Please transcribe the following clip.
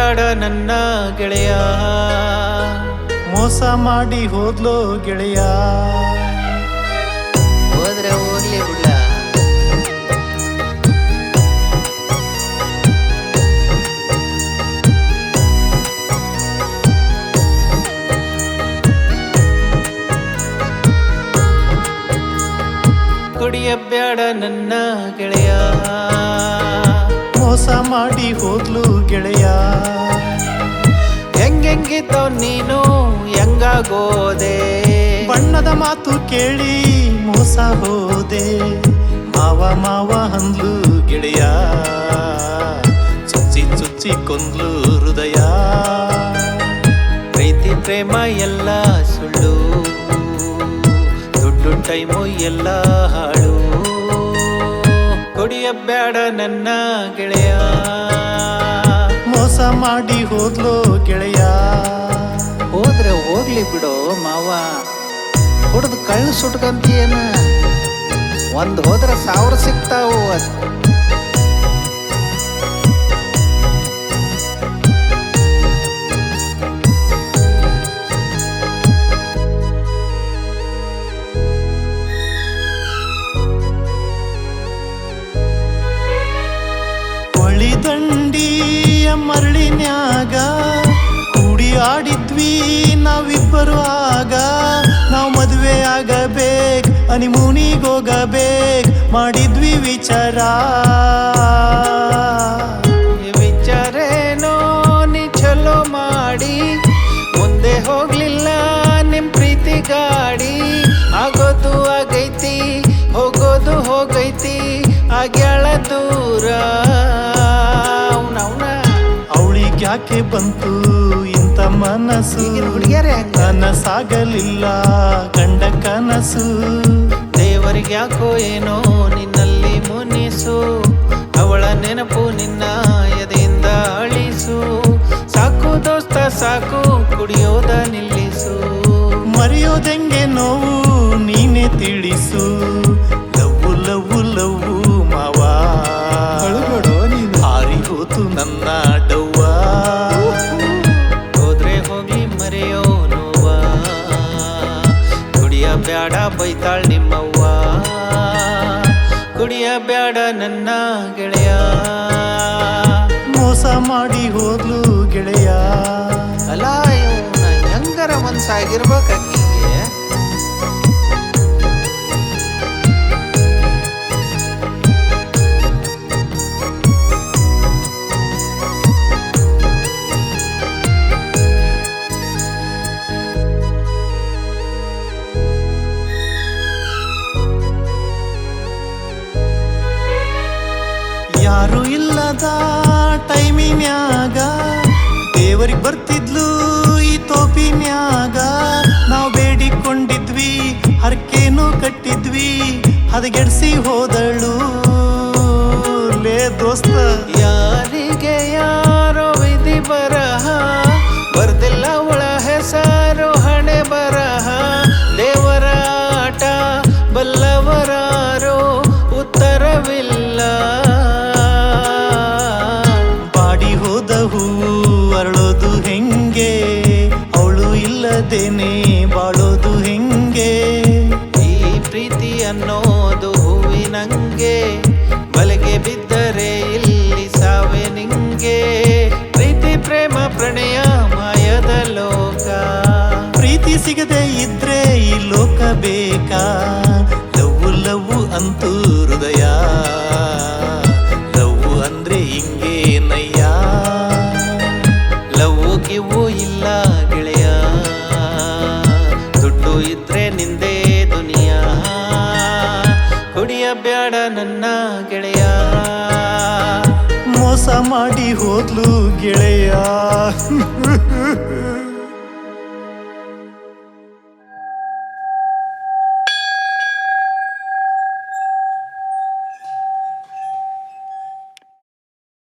ಕುಡಿಯಬ್ಯಾಡ ನನ್ನ ಗೆಳೆಯ, ಮೋಸ ಮಾಡಿ ಹೋದ್ಲೋ ಗೆಳೆಯ. ಹೋದ್ರೆ ಹೋಗ್ಲಿ ಬಿಡ್ಲ. ಕುಡಿಯಬ್ಯಾಡ ನನ್ನ ಗೆಳೆಯ, ಮೋಸ ಮಾಡಿ ಹೋದ್ಲು ಗೆಳೆಯ. ಹೆಂಗೆಂಗಿದ್ದೋ ನೀನು ಹೆಂಗಾಗೋದೆ, ಬಣ್ಣದ ಮಾತು ಕೇಳಿ ಮೋಸ ಹೋದೆ. ಮಾವ ಮಾವ ಅಂದ್ಲು ಗೆಳೆಯ, ಚುಚ್ಚಿ ಚುಚ್ಚಿ ಕೊಂದ್ಲು ಹೃದಯ. ಪ್ರೀತಿ ಪ್ರೇಮ ಎಲ್ಲ ಸುಳ್ಳು, ದುಡ್ಡು ಟೈಮು ಎಲ್ಲ ಹಾಳು. ಕುಡಿಯಬ್ಯಾಡ ನನ್ನ ಗೆಳೆಯ, ಮೋಸ ಮಾಡಿ ಹೋದ್ಲೋ ಗೆಳೆಯ. ಹೋದ್ರೆ ಹೋಗ್ಲಿ ಬಿಡೋ ಮಾವ, ಕುಡ್ದು ಕಳ್ಳು ಸುಟ್ಕಂತೀಯನ. ಒಂದು ಹೋದ್ರೆ 1000 ಸಿಗ್ತಾವು. ದಂಡಿಯ ಮರಳಿನ್ಯಾಗ ಕೂಡಿ ಆಡಿದ್ವಿ ನಾವಿಬ್ಬರು ಆಗ. ನಾವು ಮದುವೆ ಆಗಬೇಕ್, ಹನಿಮೂನಿಗೋಗಬೇಕ್ ಮಾಡಿದ್ವಿ ವಿಚಾರ. ವಿಚಾರೇನೋ ನೀ ಚಲೋ ಮಾಡಿ, ಮುಂದೆ ಹೋಗ್ಲಿಲ್ಲ ನಿಮ್ ಪ್ರೀತಿ ಗಾಡಿ. ಆಗೋದು ಆಗೈತಿ, ಹೋಗೋದು ಹೋಗೈತಿ, ಆಗ್ಯಾಳ ದೂರ. ಯಾಕೆ ಬಂತು ಇಂಥ ಮನಸ್ಸು, ಹುಡುಗಿಯರೇ ನನಸಾಗಲಿಲ್ಲ ಕಂಡ ಕನಸು. ದೇವರಿಗೆ ಯಾಕೋ ಏನೋ ನಿನ್ನಲ್ಲಿ ಮುನಿಸು, ಅವಳ ನೆನಪು ನಿನ್ನ ಎದೆಯಿಂದ ಅಳಿಸು. ಸಾಕು ದೋಸ್ತ ಸಾಕು, ಕುಡಿಯೋದ ನಿಲ್ಲಿಸು. ಮರೆಯೋದೆಂಗೆ ನೋವು ನೀನೇ ತಿಳಿಸು. ಲವ್ವು ಲವ್ವು ಲವ್ವು ಮಾವ, ಹಾರಿ ಹೋತು ನನ್ನ ಡವ್ವ. ಹೋದ್ರೆ ಹೋಗ್ಲಿ ಮರೆಯೋ ನೋವ, ಕುಡಿಯಬ್ಯಾಡ ಬೈತಾಳ್ ನಿಮ್ಮವ್ವ. ಕುಡಿಯಬ್ಯಾಡ ನನ್ನ ಗೆಳೆಯ, ಮೋಸ ಮಾಡಿ ಹೋದ್ಲು ಗೆಳೆಯ. ಅಲ್ಲ ಇವ್ನ ಹೆಂಗರ ಮನ್ಸಾಗಿರ್ಬೇಕಾಕಿಗೆ. ಯಾರು ಇಲ್ಲದ ಟೈಮಿನ್ಯಾಗ ದೇವರಿಗೆ ಬರ್ತಿದ್ಲು ಈ ತೋಪಿನ್ಯಾಗ. ನಾವು ಬೇಡಿಕೊಂಡಿದ್ವಿ, ಹರಕೇನು ಕಟ್ಟಿದ್ವಿ, ಹದಗೆಡ್ಸಿ ಹೋದಳು ಲೇ ದೋಸ್ತ. ಯಾರಿಗೆ ಯಾರೋ ವಿಧಿ ಬರಹ, ಬರ್ದಿಲ್ಲ ಒಳ ಹೆಸರು ಹಣೆ ಬರಹ. ದೇವರ ಆಟ ಬಲ್ಲವರಾರೋ ಉತ್ತರವಿಲ್ಲ. ಬಾಡಿ ಹೋದ ಹೂವು ಅರಳೋದು ಹೆಂಗೆ, ಅವಳು ಇಲ್ಲದೇನೆ ಬಾಳೋದು ಹೆಂಗೆ. ಈ ಪ್ರೀತಿ ಅನ್ನೋದು ಹೂವಿನಂಗೆ, ಬಲೆಗೆ ಬಿದ್ದರೆ ಇಲ್ಲಿ ಸಾವೆ ನಿಂಗೆ. ಪ್ರೀತಿ ಪ್ರೇಮ ಪ್ರಣಯ ಮಾಯದ ಲೋಕ, ಪ್ರೀತಿ ಸಿಗದೆ ಇದ್ರೆ ಈ ಲೋಕ ಬೇಕಾ. ಲವ್ವು ಲವ್ವು ಅಂತೂ ಹೃದಯ, ಲವ್ವು ಅಂದ್ರೆ ಹಿಂಗೆ ನಯ್ಯ. ಲವ್ವು ಗಿವ್ವು ಇಲ್ಲ ಗೆಳೆಯ, ದುಡ್ಡು ಇದ್ರೆ ನಿಂದೇ ದುನಿಯಾ. ಕುಡಿಯಬ್ಯಾಡ ನನ್ನ ಗೆಳೆಯ, ಮೋಸ ಮಾಡಿ ಹೋದ್ಲು ಗೆಳೆಯ.